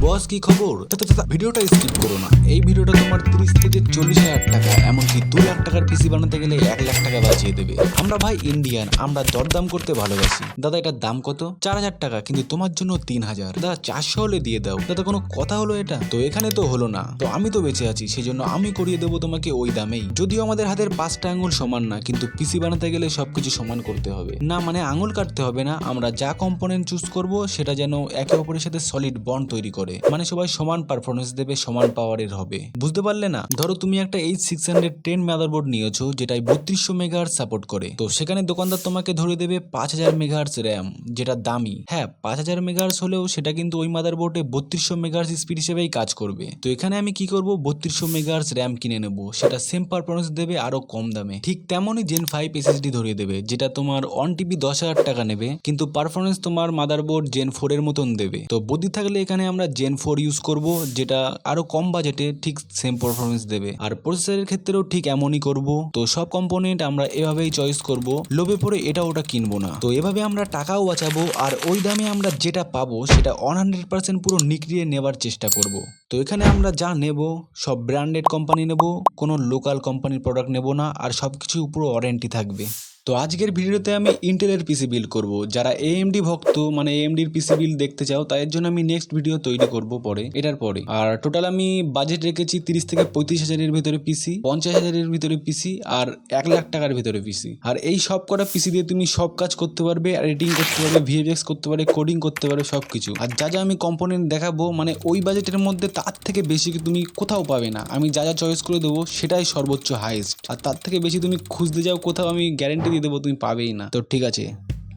বস কি খবর? ভিডিওটা স্কিপ করো না। এই ভিডিওটা তোমার 30 থেকে 40,000 টাকা এমনকি 2 লাখ টাকার পিসি বানাতে গেলে 1 লাখ টাকা বাঁচিয়ে দেবে। আমরা ভাই ইন্ডিয়ান, আমরা দরদাম করতে ভালোবাসি। দাদা এটার দাম কত? 4,000 টাকা, কিন্তু তোমার জন্য 3,000। দাদা 400 হলে দিয়ে দাও। দাদা কোনো কথা হলো এটা? তো এখানে তো হলো না, তো আমি তো বেঁচে আছি, সেজন্য আমি করিয়ে দেবো তোমাকে ওই দামেই। যদিও আমাদের হাতের 5টা আঙুল সমান না, কিন্তু পিসি বানাতে গেলে সবকিছু সমান করতে হবে। না মানে আঙুল কাটতে হবে না, আমরা যা কম্পোনেন্ট চুজ করব সেটা যেন একে অপরের সাথে সলিড বন্ড তৈরি করে, মানে সবাই সমান পারফরমেন্স দেবে, সমান পাওয়ারের হবে। বুঝতে পারলে না? ধরো তুমি একটা H610 মাদারবোর্ড নিয়েছো যেটাই 3200 মেগাহার্টজ সাপোর্ট করে, তো সেখানে দোকানদার তোমাকে ধরে দেবে 5000 মেগাহার্টজ র্যাম, যেটা দামি। হ্যাঁ 5000 মেগাহার্টজ হলেও সেটা কিন্তু ওই মাদারবোর্ডে 3200 মেগাহার্টজ স্পিড হিসেবেই কাজ করবে। তো এখানে আমি কি করব, 3200 মেগাহার্টজ র্যাম কিনে নেব, সেটা সেম পারফরমেন্স দেবে আরো কম দামে। ঠিক তেমনই Gen 5 SSD ধরিয়ে দেবে, যেটা তোমার 1 TB 10,000 টাকা নেবে, কিন্তু পারফরমেন্স তোমার মাদারবোর্ড Gen 4 এর মতন দেবে। তো বুদ্ধি থাকলে এখানে আমরা Gen 4 ইউজ করব, যেটা আরো কম বাজেটে ঠিক সেম পারফরমেন্স দেবে। আর প্রসেসরের ক্ষেত্রেও ঠিক এমনই করব। তো সব কম্পোনেন্ট আমরা এভাবেই চয়েস করব, লোভে পড়ে এটা ওটা কিনবো না। তো এভাবে আমরা টাকাও বাঁচাবো, আর ওই দামে আমরা যেটা পাবো সেটা 100% পুরো নিকড়িয়ে নেবার চেষ্টা করব। তো এখানে আমরা যা নেব সব ব্র্যান্ডেড কোম্পানি নেব, কোনো লোকাল কোম্পানির প্রোডাক্ট নেব না, আর সবকিছু পুরো ওয়ারেন্টি থাকবে। তো আজকের ভিডিওতে আমি ইন্টেলের পিসি বিল্ড করব। যারা AMD ভক্ত, মানে AMDর পিসি বিল্ড দেখতে চাও, তাদের জন্য আমি নেক্সট ভিডিও তৈরি করব এটার পরে। আর টোটাল আমি বাজেট রেখেছি 30 থেকে 35 হাজারের ভিতরে পিসি, 50 হাজারের ভিতরে পিসি, আর 1 লাখ টাকার ভিতরে পিসি। আর এই সব কটা পিসি দিয়ে তুমি সব কাজ করতে পারবে, এডিটিং করতে পারবে, VFX করতে পারবে, কোডিং করতে পারবে, সবকিছু। আর যা যা আমি কম্পোনেন্ট দেখাবো, মানে ওই বাজেটের মধ্যে তার থেকে বেশি তুমি কোথাও পাবে না। আমি যা যা চয়েস করে দেবো সেটাই সর্বোচ্চ হাইয়েস্ট, আর তার থেকে বেশি তুমি খুঁজতে যাও কোথাও, আমি গ্যারেন্টি দিয়ে দেবো তুমি পাবেই না। তো ঠিক আছে,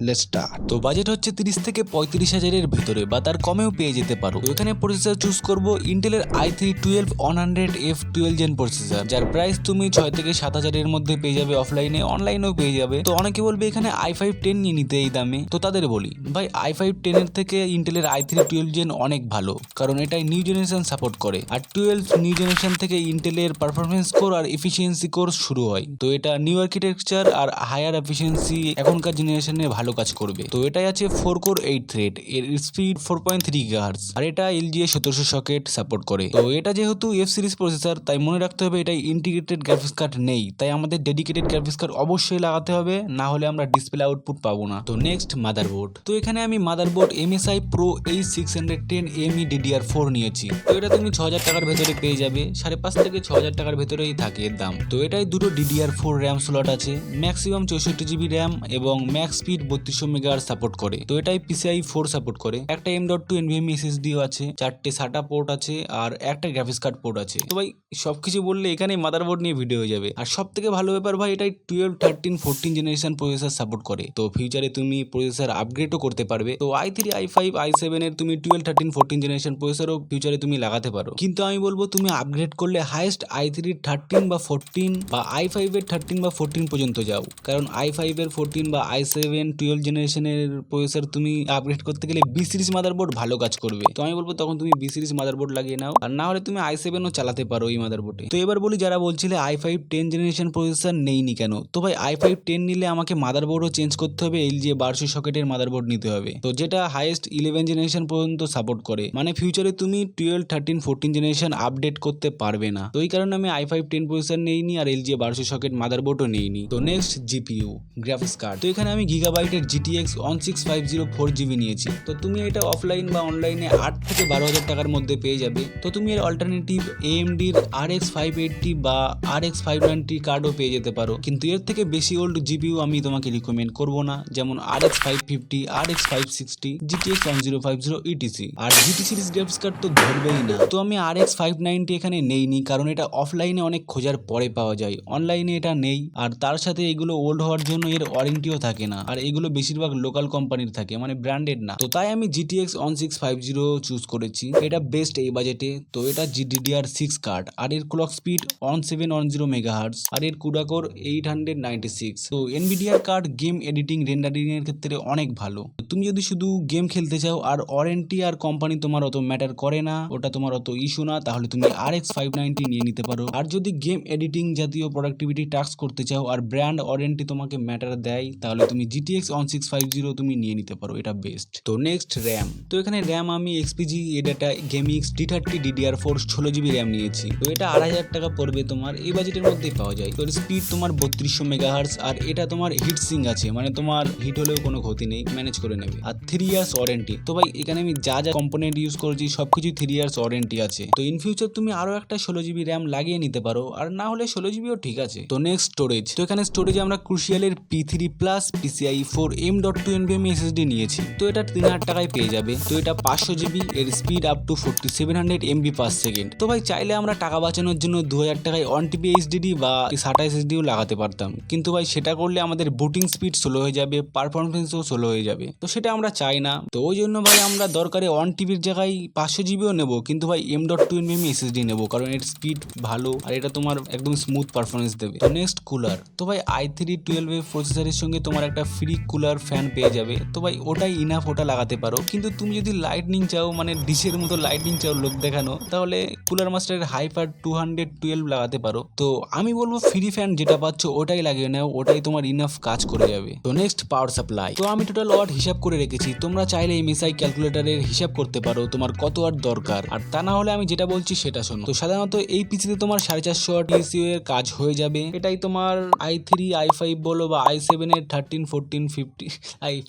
লেটস স্টার্ট। তো বাজেট হচ্ছে 30 থেকে 35 হাজারের ভেতরে, বা তার কমেও পেয়ে যেতে পারো। তো এখানে প্রসেসর চুজ করব ইন্টেলের i3-100F12 জেন প্রসেসর, যার প্রাইস তুমি 6 থেকে 7 হাজারের মধ্যে পেয়ে যাবে, অফলাইনে অনলাইনেও পেয়ে যাবে। তো অনেকে বলবে এখানে i5-10 নিয়ে নিতে এই দামে, তো তাদের বলি ভাই i5-10 এর থেকে ইন্টেলের i3-12 জেন অনেক ভালো, কারণ এটাই নিউ জেনারেশন সাপোর্ট করে। আর 12 নিউ জেনারেশন থেকে ইন্টেলের পারফরমেন্স কোর আর এফিসিয়েন্সি কোর শুরু হয়। তো এটা নিউ আর্কিটেকচার আর হায়ার এফিসিয়েন্সি এখনকার জেনারেশনে ভালো কাজ করবে। তো এটাই আছে 4 কোর 8 থ্রেড, এর স্পিড 4.3 GHz, আর এটা LGA 1700 সকেট সাপোর্ট করে। তো এটা যেহেতু F সিরিজ প্রসেসর, তাই মনে রাখতে হবে এটাই ইন্টিগ্রেটেড গ্রাফিক্স কার্ড নেই, তাই আমাদের ডেডিকেটেড গ্রাফিক্স কার্ড অবশ্যই লাগাতে হবে, না হলে আমরা ডিসপ্লে আউটপুট পাবো না। তো নেক্সট মাদারবোর্ড। তো এখানে আমি motherboard MSI Pro H610ME DDR4 নিয়েছি। তো এটা তুমি 6000 টাকার ভেতরে পেয়ে যাবে, 5.5 থেকে 6000 টাকার ভেতরেই থাকে এর দাম। তো এটাই দুটো DDR4 র্যাম স্লট আছে, ম্যাক্সিমাম 64 GB র্যাম এবং ম্যাক্স স্পিড 3200 মেগাহার্টজ সাপোর্ট করে। তো এটাই PCI 4 সাপোর্ট করে। একটা M.2 NVMe SSD আছে, 4টে SATA পোর্ট আছে, আর একটা গ্রাফিক্স কার্ড পোর্ট আছে। তো ভাই সবকিছু বললে এখানে মাদারবোর্ড নিয়ে ভিডিও হয়ে যাবে। আর সব থেকে ভালো ব্যাপার ভাই, এটাই 12, 13, 14 জেনারেশন প্রসেসর সাপোর্ট করে। তো ফিউচারে তুমি প্রসেসর আপগ্রেডও করতে পারবে। তো i3, i5, i7 এর তুমি 12, 13, 14 জেনারেশন প্রসেসরও ফিউচারে তুমি লাগাতে পারো, কিন্তু আমি বলবো তুমি আপগ্রেড করলে হাইয়েস্ট i3 13 বা 14 বা i5 এর 13 বা 14 পর্যন্ত যাও, কারণ i5 এর 14 বা i7 12 জেনারেশনের প্রসেসর তুমি আপগ্রেড করতে গেলে B সিরিজ মাদারবোর্ড ভালো কাজ করবে। তো আমি বলবো তখন তুমি B সিরিজ মাদারবোর্ড লাগিয়ে নাও, আর না হলে তুমি i7ও চালাতে পারো এই মাদারবোর্ডে। তো এবার বলি, যারা বলছিলে i5 10 জেনারেশন প্রসেসর নেইনি কেন, তো ভাই i5 10 নিলে আমাকে মাদারবোর্ডও চেঞ্জ করতে হবে, LGA 1200 সকেটের মাদারবোর্ড নিতে হবে, তো যেটা হাইয়েস্ট 11 জেনারেশন পর্যন্ত সাপোর্ট করে। মানে ফিউচারে তুমি 12, 13, 14 জেনারেশন আপডেট করতে পারবে না। তো এই কারণে আমি i5 10 প্রসেসর নেইনি, আর LGA 1200 সকেট মাদারবোর্ডও নেইনি। তো নেক্সট GPU গ্রাফিক্স কার্ড। তো এখানে আমি গিগাবাইটের GTX 1650 4GB নিয়েছি। তো তুমি এটা অফলাইন বা অনলাইনে 8 থেকে 12,000 টাকার মধ্যে পেয়ে যাবে। তো তুমি এর অল্টারনেটিভ AMDর RX 580 বা RX 590 কার্ডও পেয়ে যেতে পারো, কিন্তু এর থেকে বেশি ওল্ড GPU আমি তোমাকে রিকমেন্ড করব না, যেমন RX 550, RX 560, GTX 1050 etc। আর GT সিরিজ গ্রাফিক্স কার্ড তো ধরবেই না। তো আমি RX 590 এখানে নেইনি, কারণ এটা অফলাইনে অনেক খোঁজার পরে পাওয়া যায়, অনলাইনে এটা নেই। আর তার সাথে এগুলো ওল্ড হওয়ার জন্য এর ওয়ারেন্টিও থাকে না, আর এগুলো বেশিরভাগ লোকাল কোম্পানির থাকে, মানে ব্র্যান্ডেড না। তো তাই আমি GTX 1650 চুজ করেছি, এটা বেস্ট এই বাজেটে। তো এটা GDDR6 কার্ড, আর এর ক্লক স্পিড 1710 মেগাহার্টজ, আর এর CUDA কোর 896। তো NVIDIA card game editing rendering এর ক্ষেত্রে অনেক ভালো। তুমি যদি শুধু গেম খেলতে চাও আর ওয়ারেন্টি আর কোম্পানি তোমার অত ম্যাটার করে না, ওটা তোমার অত ইস্যু না, তাহলে তুমি RX 590 নিয়ে নিতে পারো। আর যদি গেম এডিটিং জাতীয় প্রোডাক্টিভিটি টাস্ক করতে চাও আর ব্র্যান্ড ওয়ারেন্টি তোমাকে ম্যাটার দেয়, তাহলে তুমি GTX 1650 তুমি নিয়ে নিতে পারো, এটা বেস্ট। তো নেক্সট র্যাম, তো এখানে র্যাম আমি XPG ADATA গেমিক্স D30 DDR4 16GB RAM নিয়েছি। তো এটা 2,500 টাকা পড়বে তোমার, এই বাজেটের মধ্যেই পাওয়া যায়। তো স্পিড তোমার 3200 মেগাহার্টজ, আর এটা তোমার হিট সিং আছে, মানে তোমার হিট হলেও কোনো ক্ষতি নেই, ম্যানেজ করে নেবে। আর 3 ইয়ার্স ওয়ারেন্টি। তো ভাই এখানে আমি যা যা কম্পোনেন্ট ইউজ করেছি সবকিছু 3 ইয়ার্স ওয়ারেন্টি আছে। তো ইন ফিউচার তুমি আরো একটা 16GB র্যাম লাগিয়ে নিতে পারো, আর না হলে 16GBও ঠিক আছে। তো নেক্সট স্টোরেজ, তো এখানে স্টোরেজে আমরা ক্রুশিয়ালের P3 plus PCIe 4 M.2 NVMe SSD নিয়েছি। তো এটা 3000 টাকায় পেয়ে যাবে। তো এটা 500GB, এর স্পিড আপ টু 4700 MB/s। তো ভাই চাইলে আমরা টাকা বাঁচানোর জন্য 2000 টাকায় 1TB HDD বা SATA SSDও লাগাতে পারতাম, কিন্তু ভাই সেটা করলে আমাদের বুটিং স্পিড স্লো হয়ে যাবে, পারফরমেন্সও স্লো হয়ে যাবে। তো সেটা আমরা চাই না। তো ওই জন্য ভাই আমরা দরকারে 1TBর জায়গায় 500GBও নেবো, কিন্তু ভাই M.2 NVMe SSD নেবো, কারণ এর স্পিড ভালো আর এটা তোমার একদম স্মুথ পারফরমেন্স দেবে। তো নেক্সট কুলার, তো ভাই i3 12 প্রসেসরের সঙ্গে তোমার একটা ফ্রি কুলার ফ্যান পেয়ে যাবে। তো ভাই ওটাই ইনাফ, ওটা লাগাতে পারো। কিন্তু তুমি যদি লাইটনিং চাও, মানে ডিশের মতো লাইটনিং চাও লোক দেখানো, তাহলে কুলার মাস্টারের হাইপার 212 লাগাতে পারো। তো আমি বলবো ফ্রি ফ্যান যেটা পাচ্ছ ওটাই লাগিয়ে নাও, ওটাই তোমার ইনাফ কাজ করে যাবে। তো নেক্সট পাওয়ার সাপ্লাই, তো আমি টোটাল ওয়াট হিসাব করে রেখেছি, তোমরা চাইলে MSI ক্যালকুলেটরের হিসাব করতে পারো তোমার কত ওয়াট দরকার, আর তা না হলে আমি যেটা বলছি সেটা শোনো। তো সাধারণত এই পিসিতে তোমার 450 ওয়াট PSU এর কাজ হয়ে যাবে। এটাই তোমার i3 i5 বলো বা i7 এর 13 14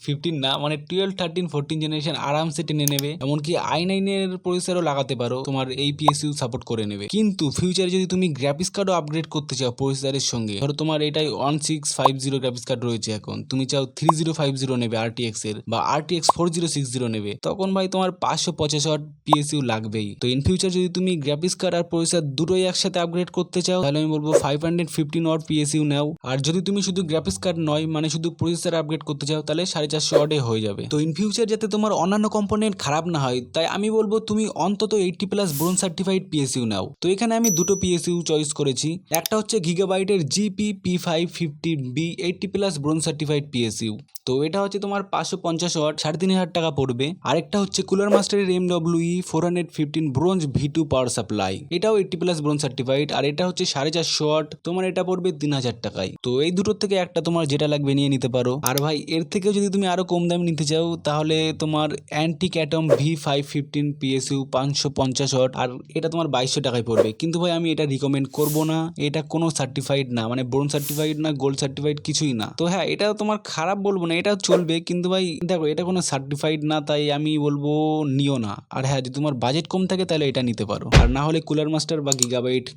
15 না, মানে 12 13 14 জেনারেশন আরামসে টেনে নেবে। এমনকি i9 এর প্রসেসরও লাগাতে পারো, তোমার এই PSU সাপোর্ট করে নেবে। কিন্তু ফিউচারে যদি তুমি গ্রাফিক্স কার্ডও আপগ্রেড করতে চাও প্রসেসরের সঙ্গে, ধরো তোমার এটাই 1650 গ্রাফিক্স কার্ড রয়েছে, এখন তুমি চাও 3050 নেবে RTX এর, বা RTX 4060 নেবে, তখন ভাই তোমার 550 ওয়াট PSU লাগবেই। তো ইন ফিউচার যদি তুমি গ্রাফিক্স কার্ড আর প্রসেসর দুটোই একসাথে আপগ্রেড করতে চাও, তাহলে আমি বলবো 515 ওয়াট PSU নাও। আর যদি তুমি শুধু গ্রাফিক্স কার্ড নয়, মানে শুধু প্রসেসর আপগ্রেড করতে চাও, তাহলে 450 ওয়াটে হয়ে যাবে। তো ইন ফিউচার যাতে তোমার অন্যান্য কম্পোনেন্ট খারাপ না হয়, তাই আমি বলবো তুমি অন্তত 80+ ব্রোঞ্জ সার্টিফাইড PSU নাও। তো এখানে আমি দুটো PSU চয়েস করেছি, একটা হচ্ছে গিগাবাইটের GP P550B 80+ bronze certified PSU। তো এটা হচ্ছে তোমার 550 ওয়াট, 3500 টাকা পড়বে। আরেকটা হচ্ছে কুলার মাস্টারের MWE 415 bronze V2 power supply, এটাও 80+ ব্রোঞ্জ সার্টিফাইড, আর এটা হচ্ছে 450 ওয়াট, তোমার এটা পড়বে 3000 টাকায়। তো এই দুটোর থেকে একটা তোমার যেটা লাগবে নিয়ে নিতে পারো। আর ভাই এর থেকে যদি তুমি আরো কম দামে নিতে চাও, তাহলে তোমার Antec Atom V515 PSU 550 watt, আর এটা তোমার 2200 টাকায় পড়বে। কিন্তু ভাই আমি এটা রিকমেন্ড করব না, এটা কোনো সার্টিফাইড না, মানে ব্রোঞ্জ সার্টিফাইড না, গোল্ড সার্টিফাইড কিছুই না। তো হ্যাঁ, এটা তোমার খারাপ বলবো না, এটা চলবে, কিন্তু ভাই দেখো এটা কোনো সার্টিফাইড না, তাই আমি বলবো নিও না। আর হ্যাঁ, যদি তোমার বাজেট কম থাকে তাহলে এটা নিতে পারো, আর না হলে কুলার মাস্টার বা গিগাবাইট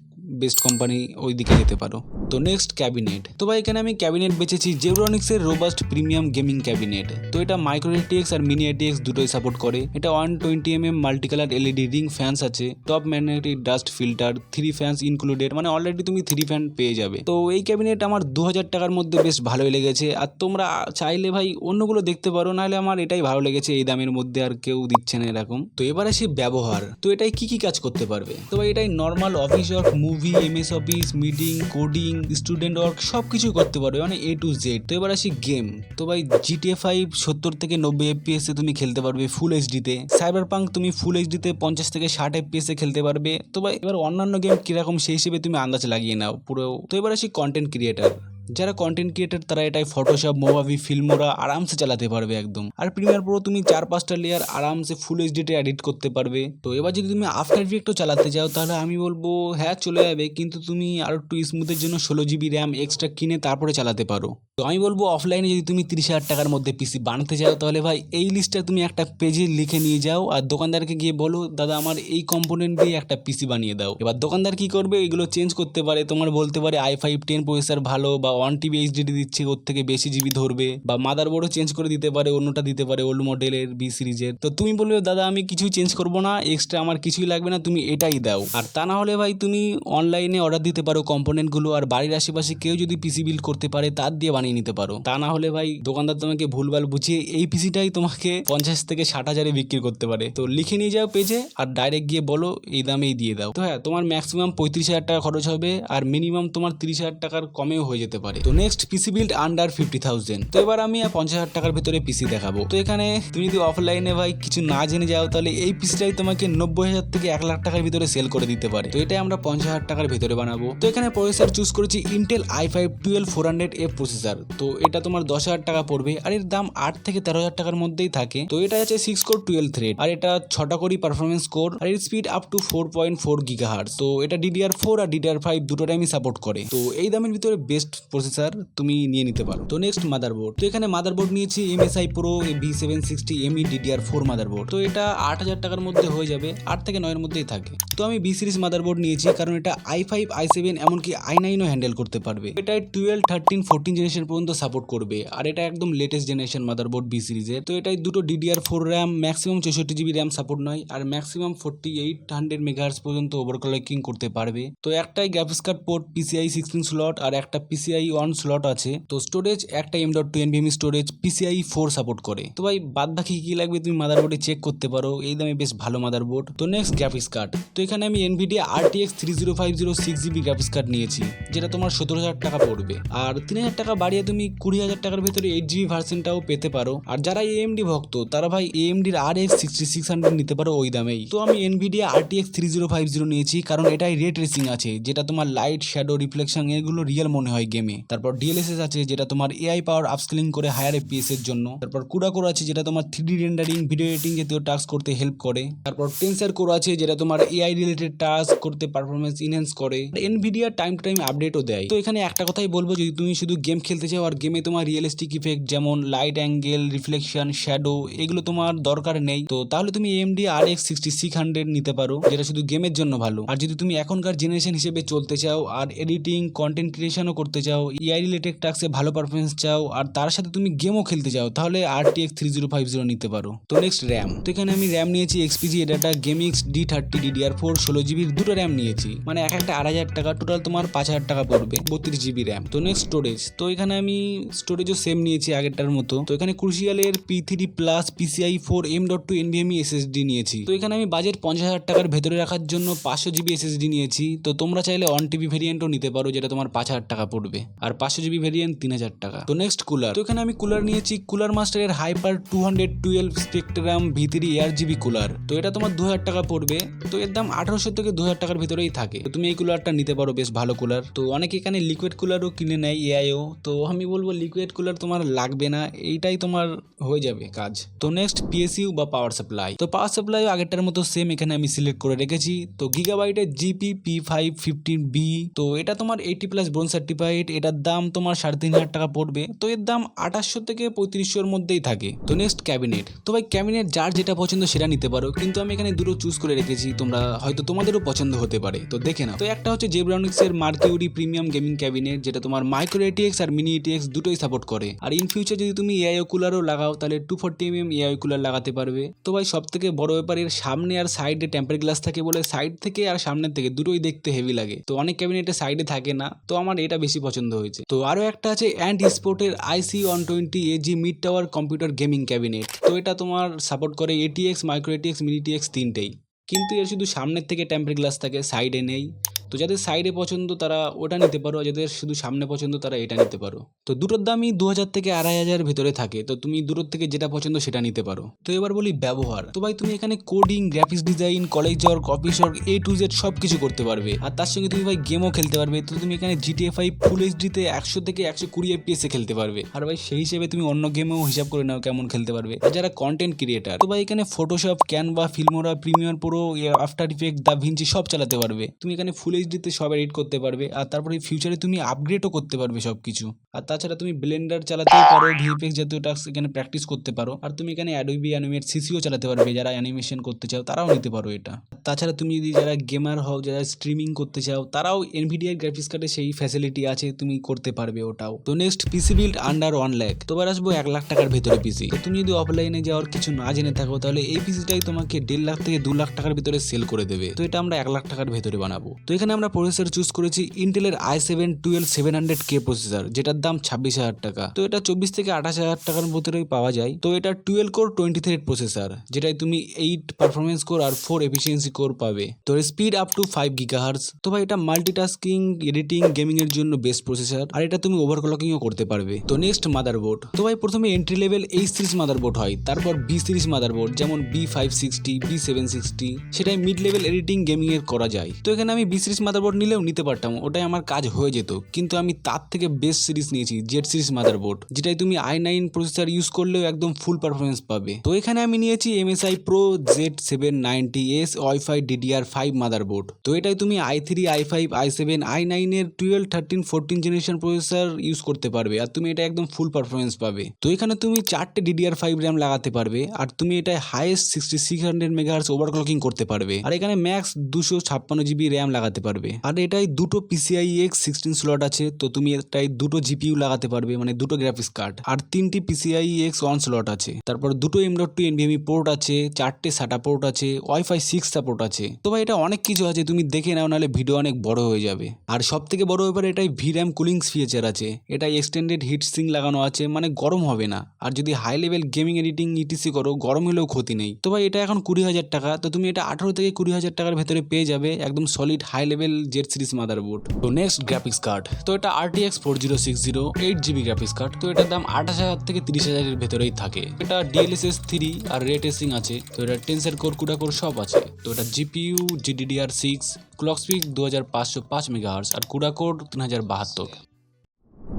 বেস্ট কোম্পানি ওই দিকে যেতে পারো। তো নেক্সট ক্যাবিনেট, তো ভাই এখানে আমি ক্যাবিনেট বেচেছি জেব্রনিক্সের রোবাস্ট প্রিমিয়াম গেমিং ক্যাবিনেট। তো এটা মাইক্রো ATX আর মিনি ATX দুটোই সাপোর্ট করে। এটা 120mm multi colour LED ring fans আছে, top magnetic dust filter, 3 fans included, মানে অলরেডি তুমি 3 ফ্যান পেয়ে যাবে। তো এই ক্যাবিনেট আমার 2000 টাকার মধ্যে বেশ ভালোই লেগেছে। আর তোমরা চাইলে ভাই অন্যগুলো দেখতে পারো, নাহলে আমার এটাই ভালো লেগেছে, এই দামের মধ্যে আর কেউ দিচ্ছে না এরকম। তো এবার আসি ব্যবহার, তো এটাই কি কি কাজ করতে পারবে। তো ভাই এটাই normal office work, movie, MS office, meeting, coding, student work সব কিছুই করতে পারবে, মানে A to Z। তো এবার আসি গেম, তো ভাই GTA 5 70 থেকে 90 FPS এ তুমি খেলতে পারবে ফুল HD তে। সাইবারপাঙ্ক তুমি ফুল HD তে 50 থেকে 60 FPS এ খেলতে পারবে। তো ভাই এবার অন্যান্য গেম কিরকম সেই হিসেবে তুমি আন্দাজ লাগিয়ে নাও পুরো। তো এবার আসি কন্টেন্ট ক্রিয়েটার, যারা কন্টেন্ট ক্রিয়েটার তারা এটাই ফটোশপ, মোভাভি, ফিল্মোরা আরামসে চালাতে পারবে একদম। আর প্রিমিয়ার প্রো তুমি 4-5টা লেয়ার আরামসে ফুল এইচডিতে এডিট করতে পারবে। তো এবার যদি তুমি আফটার ইফেক্টও চালাতে চাও, তাহলে আমি বলবো হ্যাঁ চলে যাবে, কিন্তু তুমি আরো একটু স্মুথের জন্য 16GB র্যাম এক্সট্রা কিনে তারপরে চালাতে পারো। তো আমি বলবো অফলাইনে যদি তুমি 30,000 টাকার মধ্যে পিসি বানাতে চাও, তাহলে ভাই এই লিস্টটা তুমি একটা পেজে লিখে নিয়ে যাও, আর দোকানদারকে গিয়ে বলো দাদা আমার এই কম্পোনেন্ট দিয়ে একটা পিসি বানিয়ে দাও। এবার দোকানদার কি করবে, এগুলো চেঞ্জ করতে পারে, তোমার বলতে পারে i5 10 প্রসেসর ভালো, বা 1TB HDD দিচ্ছে, ওর থেকে বেশি জিবি ধরবে, বা মাদারবোর্ডও চেঞ্জ করে দিতে পারে, অন্যটা দিতে পারে ওল্ড মডেলের B সিরিজের। তো তুমি বলবে দাদা আমি কিছুই চেঞ্জ করবো না, এক্সট্রা আমার কিছুই লাগবে না, তুমি এটাই দাও। আর তা না হলে ভাই তুমি অনলাইনে অর্ডার দিতে পারো কম্পোনেন্টগুলো, আর বাড়ির আশেপাশে কেউ যদি পিসি বিল্ড করতে পারে তার দিয়ে বানিয়ে নিতে পারো। তা না হলে ভাই দোকানদার তোমাকে ভুলভাল বুঝিয়ে এই পিসিটাই তোমাকে 50 থেকে 60,000-এ বিক্রি করতে পারে। তো লিখে নিয়ে যাও পেজে, আর ডাইরেক্ট গিয়ে বলো এই দামেই দিয়ে দাও। তো হ্যাঁ, তোমার ম্যাক্সিমাম 35,000 টাকা খরচ হবে, আর মিনিমাম তোমার 30,000 টাকার কমেও হয়ে যেতে পারে। তো নেক্সট পিসি বিল্ড আন্ডার 50,000। তো এবার আমি 50,000 টাকার ভিতরে পিসি দেখাবো। তো এখানে তুমি যদি অফলাইনে ভাই কিছু না জেনে যাও, তাহলে এই পিসিটাই তোমাকে 90,000 থেকে 1 লাখ টাকার ভিতরে সেল করে দিতে পারে। তো এটাই আমরা 50,000 টাকার ভিতরে বানাবো। তো এখানে প্রসেসর চুজ করেছি Intel i5 12 400F processor. Processor, তো এটা তোমার 10,000 টাকা পড়বে আর এর দাম 8 থেকে 13,000 টাকার মধ্যেই থাকে। তো এটা আছে 6 কোর 12 থ্রেড আর এটা 6টা কোরই পারফরমেন্স কোর আর এর স্পিড আপ টু 4.4 গিগাহার্টজ। তো এটা DDR4 আর DDR5 দুটো টাইমই সাপোর্ট করে। তো এই দামের ভিতরে বেস্ট প্রসেসর তুমি নিয়ে নিতে পারো। তো নেক্সট মাদারবোর্ড, তো এখানে মাদারবোর্ড নিয়েছি MSI Pro B760ME DDR4 motherboard. তো এটা 8,000 টাকার মধ্যে হয়ে যাবে, 8 থেকে 9 এর মধ্যেই থাকে। তো আমি B সিরিজ মাদারবোর্ড নিয়েছি কারণ এটা i5 i7 এমনকি i9ও হ্যান্ডেল করতে পারবে। এটা 12 13 14 জেনারেশন পর্যন্ত সাপোর্ট করবে আর এটা একদম লেটেস্ট জেনারেশন মাদারবোর্ড B সিরিজের। তো এটাই দুটো DDR4 RAM, maximum 64GB RAM support নয় আর ম্যাক্সিমাম 4800 মেগাহার্টজ পর্যন্ত ওভারক্লকিং করতে পারবে। তো একটাই graphics card port PCI 16 slot আর একটা PCI 1 স্লট আছে। তো স্টোরেজ একটা M.2 NVMe storage PCI 4 support করে। তো ভাই বাদ বাকি কি লাগবে তুমি মাদারবোর্ডে চেক করতে পারো, এই দামে বেশ ভালো মাদারবোর্ড। তো নেক্সট গ্রাফিক্স কার্ড, তো এখানে আমি NVIDIA RTX 3050 6GB graphics card নিয়েছি যেটা তোমার 17,000 টাকা পড়বে আর 3,000 টাকা বাড়িয়ে তুমি 20,000 টাকার ভেতরে 8GB ভার্সনটাও পেতে পারো। আর যারা AMD ভক্ত তারা ভাই AMD এর RX 6600 নিতে পারো ওই দামেই। তো আমি NVIDIA RTX 3050 নিয়েছি কারণ এটাই রে ট্রেসিং আছে যেটা তোমার লাইট শ্যাডো রিফ্লেকশন এগুলো রিয়েল মনে হয় গেমে। তারপর DLSS আছে যেটা তোমার AI পাওয়ার আপস্কেলিং করে হায়ার FPS এর জন্য। তারপর CUDA কোর আছে যেটা তোমার 3D রেন্ডারিং ভিডিও এডিটিং জাতীয় টাস্ক করতে হেল্প করে। তারপর টেন্সর কোর আছে যেটা তোমার AI রিলেটেড টাস্ক করতে পারফরমেন্স ইনহ্যান্স করে। NVIDIA টাইম টু টাইম আপডেটও দেয়। তো এখানে একটা কথাই বলবো, যদি তুমি শুধু গেম খেলতে চাও আর গেমে তোমার রিয়েলিস্টিক ইফেক্ট যেমন লাইট অ্যাঙ্গেল রিফ্লেকশন শ্যাডো এগুলো তোমার দরকার নেই, তো তাহলে তুমি AMD RX 6600 নিতে পারো যেটা শুধু গেমের জন্য ভালো। আর যদি তুমি এখনকার জেনারেশন হিসেবে চলতে চাও আর এডিটিং কন্টেন্ট ক্রিয়েশনও করতে চাও, AI রিলেটেড টাস্কে ভালো পারফরমেন্স চাও আর তার সাথে তুমি গেমও খেলতে চাও তাহলে RTX 3050 নিতে পারো। তো নেক্সট র্যাম, তো এখানে আমি র্যাম নিয়েছি XPG Adata GameX D30 DDR4 16GB দুটো র্যাম নিয়েছি, মানে এক একটা 8,000 টাকা, টোটাল তোমার 5,000 টাকা পড়বে 32GB র্যাম। তো নেক্সট স্টোরেজ, তো এখানে আমি স্টোরেজও সেম নিয়েছি আগেরটার মতো। তো এখানে ক্রুশিয়ালের P3 Plus PCI 4 M.2 NVMe SSD নিয়েছি। তো এখানে আমি বাজেট 50,000 টাকার ভেতরে রাখার জন্য 500GB SSD নিয়েছি। তো তোমরা চাইলে 1TB ভেরিয়েন্টও নিতে পারো যেটা তোমার 5,000 টাকা পড়বে আর 500GB ভেরিয়েন্ট 3,000 টাকা। তো নেক্সট কুলার, তো এখানে আমি কুলার নিয়েছি কুলার মাস্টারের hyper 212 spectrum V3 ARGB cooler. তো এটা তোমার 2,000 টাকা পড়বে। তো এর দাম 1800 থেকে 2,000 টাকার ভিতরেই থাকে। তো তুমি এই কুলারটা নিতে পারো, বেশ ভালো কুলার। তো অনেকে এখানে লিকুইড কুলারও কিনে নেয় AIO, তো আমি বলবো লিকুইড কুলার তোমার লাগবে না, এইটাই তোমার হয়ে যাবে কাজ। তো নেক্সট PSU বা পাওয়ার সাপ্লাই, তো পাওয়ার সাপ্লাইও আগেরটার মতো সেম এখানে আমি সিলেক্ট করে রেখেছি। তো গিগাবাইটের GP P515B, তো এটা তোমার 80+ ব্রোঞ্জ সার্টিফাইড, এটার দাম তোমার 3,500 টাকা পড়বে। তো এর দাম 2800 থেকে 3500 মধ্যেই থাকে। তো নেক্সট ক্যাবিনেট, তো ভাই ক্যাবিনেট যার যেটা পছন্দ সেটা নিতে পারো, কিন্তু আমি এখানে দুটো চুজ করে রেখেছি, তোমরা হয়তো তোমাদেরও পছন্দ হতে পারে, তো দেখে নাও। তো একটা হচ্ছে জেব্রানিক্স এর মার্কিউরি প্রিমিয়াম গেমিং ক্যাবিনেট যেটা তোমার মাইক্রো ATX আর মিনি ATX দুটোই সাপোর্ট করে। আর ইন ফিউচার যদি তুমি AIO কুলারও লাগাও তাহলে 240mm AIO কুলার লাগাতে পারবে। তো ভাই সব থেকে বড় ব্যাপার এর সামনে আর সাইডে টেম্পার গ্লাস থাকে বলে সাইড থেকে আর সামনের থেকে দুটোই দেখতে হেভি লাগে। তো অনেক ক্যাবিনেটে সাইডে থাকে না, তো আমার এটা বেশি পছন্দ হয়েছে। তো আরো একটা আছে অ্যান্ড স্পোর্টের IC120 AG mid tower computer gaming cabinet. তো এটা তোমার সাপোর্ট করে ATX micro ATX mini ATX তিনটেই, কিন্তু এর শুধু সামনের থেকে টেম্পার গ্লাস থাকে, সাইডে নেই। তো যাদের সাইডে পছন্দ তারা ওটা নিতে পারো, যাদের শুধু সামনে পছন্দ তারা এটা নিতে পারো। তো দুটোর দামই 2,000 থেকে 2,500 ভেতরে থাকে, তো তুমি দুটোর থেকে যেটা পছন্দ সেটা নিতে পারো। তো এবার বলি ব্যবহার, তো ভাই তুমি এখানে coding graphics design college work office work A to Z সব কিছু করতে পারবে আর তার সঙ্গে তুমি ভাই গেমও খেলতে পারবে। তো তুমি এখানে GTA 5 ফুল HD-তে 100 থেকে 120 FPS এ খেলতে পারবে। আর ভাই সেই হিসেবে তুমি অন্য গেমেও হিসাব করে নাও কেমন খেলতে পারবে। আর যারা কন্টেন্ট ক্রিয়েটার, তো ভাই এখানে Photoshop Canva Filmora Premiere Pro after effect da Vinci সব চালাতে পারবে। তুমি এখানে ফুল HD-তে সব এডিট করতে পারবে আর তারপরে ফিউচারে তুমি আপগ্রেডও করতে পারবে সবকিছু। আর তাছাড়া তুমি ব্লেন্ডার চালাতেও পারো, VFX জাতীয় টাস্ক এখানে প্র্যাকটিস করতে পারো। আর তুমি এখানে অ্যাডোবি অ্যানিমেট CCও চালাতে পারবে, যারা অ্যানিমেশন করতে চাও তারাও নিতে পারো এটা। তাছাড়া তুমি যদি যারা গেমার হও, যারা স্ট্রিমিং করতে চাও তারাও NVIDIA গ্রাফিক্স কার্ডে সেই ফ্যাসিলিটি আছে, তুমি করতে পারবে ওটাও। তো next PC build under 1 lakh, তো এবার আসবো 1 লাখ টাকার ভেতরে পিসি। তো তুমি যদি অফলাইনে যাওয়ার কিছু না জেনে থাকো তাহলে এই পিসিটাই তোমাকে 1.5 লাখ থেকে 2 লাখ টাকার ভিতরে সেল করে দেবে। তো এটা আমরা 1 লাখ টাকার ভেতরে বানাবো। তো এখানে আমরা প্রসেসর চুজ করেছি ইন্টেলের i7-12700K প্রসেসর যেটার দাম 26,000 টাকা। তো এটা 24 থেকে 28,000 টাকার ভিতরেই পাওয়া যায়। তো এটা 12 কোর 20 থ্রেড প্রসেসর যেটাই তুমি 8 পারফরমেন্স কোর আর 4 এফিসিয়েন্সি কোর পাবে। তো স্পিড আপ টু 5 GHz। তো ভাই এটা মাল্টিটাস্কিং এডিটিং গেমিং এর জন্য বেস্ট প্রসেসর আর এটা তুমি ওভারক্লকিংও করতে পারবে। তো নেক্সট মাদারবোর্ড, তো ভাই প্রথমে entry level H series motherboard হয়, তারপর B সিরিজ মাদারবোর্ড যেমন B560 B760, সেটাই মিড লেভেল এডিটিং গেমিং এর করা যায়। তো এখানে আমি B সিরিজ সিরিজ মাদারবোর্ড নিলেও নিতে পারতাম, ওটাই আমার কাজ হয়ে যেত, কিন্তু আমি তার থেকে বেস্ট সিরিজ নিয়েছি জেড সিরিজ মাদারবোর্ড, যেটাই তুমি i9 প্রসেসর ইউজ করলেও একদম ফুল পারফরমেন্স পাবে। তো এখানে আমি নিয়েছি MSI Pro Z790S Wi-Fi DDR5 motherboard. তো এটাই তুমি i3 i5 i7 i9 এর 12 13 14 জেনারেশন প্রসেসর ইউজ করতে পারবে, আর তুমি এটা একদম ফুল পারফরমেন্স পাবে। তো এখানে তুমি 4টে DDR5 র্যাম লাগাতে পারবে, আর তুমি এটা হাইয়েস্ট 6600 মেগাহার্টজ ওভারক্লকিং করতে পারবে, আর এখানে ম্যাক্স 256 GB র্যাম লাগাতে পারবে। আর এটাই দুটো PCIe X16 স্লট আছে, তো তুমি এটাই দুটো GPU লাগাতে পারবে, মানে দুটো গ্রাফিক্স কার্ড, আর 3টি PCIe X1 স্লট আছে। তারপর দুটো M.2 NVMe পোর্ট আছে, 4টে SATA পোর্ট আছে, Wi-Fi 6 সাপোর্ট আছে। তো ভাই এটা অনেক কিছু আছে, তুমি দেখে নাও, নাহলে ভিডিও অনেক বড় হয়ে যাবে। আর সব থেকে বড় ব্যাপার এটাই VRAM কুলিং ফিচার আছে, এটা এক্সটেন্ডেড হিট সিঙ্ক লাগানো আছে, মানে গরম হবে না। আর যদি high level gaming editing ETC করো, গরম হলেও ক্ষতি নেই। তো ভাই এটা এখন 20,000 টাকা, তো তুমি এটা 18 থেকে 20,000 টাকার ভেতরে পেয়ে যাবে একদম solid high level Z series motherboard. তো নেক্সট গ্রাফিক্স কার্ড, তো এটা RTX 4060 8GB গ্রাফিক্স কার্ড। তো এটার দাম 28,000 থেকে 30,000 এর ভেতরেই থাকে। এটা DLSS 3 আর রে ট্রেসিং আছে, তো এটা টেন্সর কোর কুডা কোর সব আছে। তো এটা GPU GDDR6, clock speed 2505 megahertz, আর কুডা কোড 3072।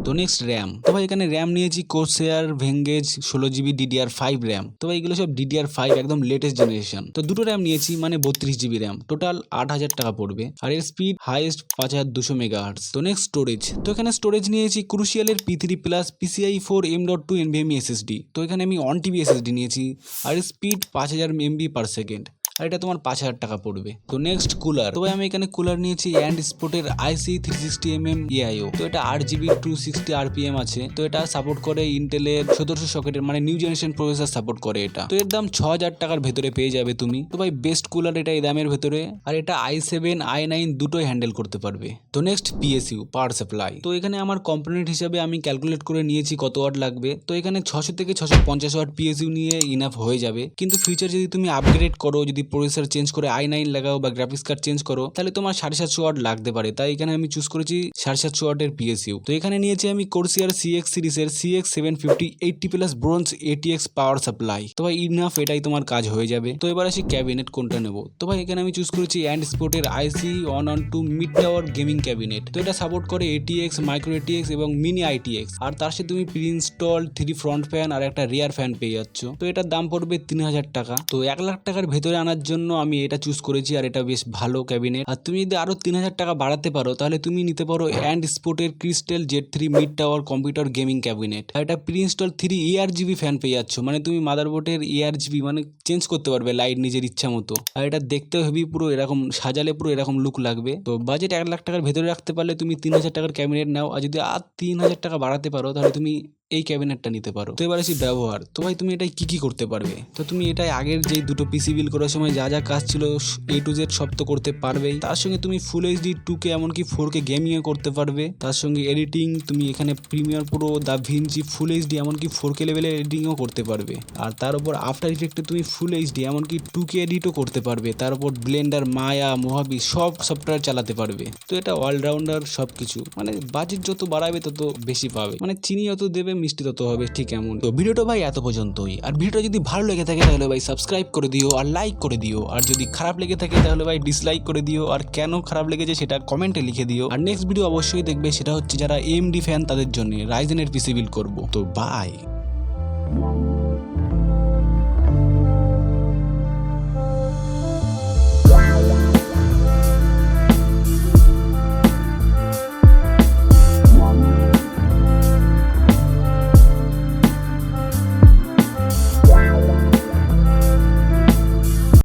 তো নেক্সট র্যাম, তো ভাই এখানে র্যাম নিয়েছি কোর্সেয়ার ভেঙ্গেজ 16GB DDR5 র্যাম। তো ভাই এগুলো সব DDR5 একদম লেটেস্ট জেনারেশন। তো দুটো র্যাম নিয়েছি, মানে 32GB র্যাম, টোটাল 8,000 টাকা পড়বে, আর এর স্পিড হাইয়েস্ট 5200 মেগাহার্টজ। তো নেক্সট স্টোরেজ, তো এখানে স্টোরেজ নিয়েছি ক্রুশিয়ালের P3 plus PCIe 4 M.2 NVMe SSD। তো এখানে আমি 1TB SSD নিয়েছি, আর স্পিড 5000 MB পার সেকেন্ড, আর এটা তোমার 5,000 টাকা পড়বে। তো নেক্সট কুলার, তো ভাই আমি এখানে কুলার নিয়েছি অ্যান্ড স্পোর্টের IC360mm AIO। তো এটা 8GB 260 RPM আছে। তো এটা সাপোর্ট করে ইন্টেলের 1700 সকেটের, মানে নিউ জেনারেশন প্রসেসর সাপোর্ট করে এটা। তো এর দাম 6,000 টাকার ভেতরে পেয়ে যাবে তুমি। তো ভাই বেস্ট কুলার এটা এই দামের ভেতরে, আর এটা i7 i9 দুটোই হ্যান্ডেল করতে পারবে। তো নেক্সট PSU পাওয়ার সাপ্লাই, তো এখানে আমার কম্পোনেন্ট হিসাবে আমি ক্যালকুলেট করে নিয়েছি কত ওয়াট লাগবে। তো এখানে 600 থেকে 650 ওয়াট PSU নিয়ে ইনাফ হয়ে যাবে, কিন্তু ফিউচার যদি তুমি আপগ্রেড করো, যদি প্রসেসর চেঞ্জ করে i9 লাগাও বা গ্রাফিক্স কার্ড চেঞ্জ করো, তাহলে তোমার 750 ওয়াট লাগতে পারে। তাই এখানে আমি চুজ করেছি 750 ওয়াটের PSU। তো এখানে নিয়েছি আমি কোর্সিয়ার CX সিরিজের CX750 80+ bronze ATX power supply. তো ভাই ইনাফ, এটাই তোমার কাজ হয়ে যাবে। তো এবার আসি ক্যাবিনেট কোনটা নেব। তো ভাই এখানে আমি চুজ করেছি অ্যান্ড স্পোর্টের IC112 mid tower gaming cabinet. তো এটা সাপোর্ট করে ATX, মাইক্রো ATX এবং মিনি ITX, আর তার সাথে তুমি প্রি ইনস্টল 3 ফ্রন্ট ফ্যান আর একটা রিয়ার ফ্যান পেয়ে যাচ্ছ। তো এটার দাম পড়বে 3,000 টাকা। তো 1 লাখ টাকার ভেতরে আনার জন্য আমি এটা চুজ করেছি, আর এটা বেশ ভালো ক্যাবিনেট। আর তুমি যদি আরো 3,000 টাকা বাড়াতে পারো, তাহলে তুমি নিতে পারো অ্যান্ড স্পোর্টের crystal Z3 mid tower computer gaming cabinet. আর এটা প্রি ইনস্টল 3 ARGB ফ্যান পেয়ে যাচ্ছ, মানে তুমি মাদারবোর্ডের ARGB মানে চেঞ্জ করতে পারবে লাইট নিজের ইচ্ছা মতো। আর এটা দেখতেও হেভি, পুরো এরকম সাজালে পুরো এরকম লুক লাগবে। তো বাজেট 1 লাখ টাকার ভেতরে রাখতে পারলে তুমি 3,000 টাকার ক্যাবিনেট নাও, আর যদি আর 3,000 টাকা বাড়াতে পারো, তাহলে তুমি এই ক্যাবিনেটটা নিতে পারো। তো এবার আসি ব্যবহার, তো ভাই তুমি এটাই কি করতে পারবে। তো তুমি এটাই আগের যেই দুটো পিসি বিল করার সময় যা যা কাজ ছিল A to Z সব তো করতে পারবেই, তার সঙ্গে তুমি ফুল HD 2K এমনকি 4K গেমিংও করতে পারবে। তার সঙ্গে এডিটিং তুমি এখানে প্রিমিয়ার প্রো, দা ভিঞ্চি, ফুল HD এমনকি 4K লেভেলের এডিটিংও করতে পারবে। আর তার উপর আফটার ইফেক্টে তুমি ফুল HD এমনকি 2K এডিটও করতে পারবে। তার উপর ব্লেন্ডার, মায়া, মোহাবি সব সফটওয়্যার চালাতে পারবে। তো এটা অলরাউন্ডার সব কিছু, মানে বাজেট যত বাড়াবে তত বেশি পাবে, মানে চিনি যত দেবে মিষ্টি তত হবে, ঠিক এমন। তো ভিডিওটা ভাই এত পর্যন্তই। আর ভিডিওটা যদি ভালো লেগে থাকে তাহলে ভাই সাবস্ক্রাইব করে দিও আর লাইক করে দিও, আর যদি খারাপ লেগে থাকে তাহলে ভাই ডিসলাইক করে দিও, আর কেন খারাপ লেগেছে সেটা কমেন্টে লিখে দিও। আর নেক্সট ভিডিও অবশ্যই দেখবে, সেটা হচ্ছে যারা AMD ফ্যান তাদের জন্য রাইজেনের পিসি বিল্ড করব। তো বাই।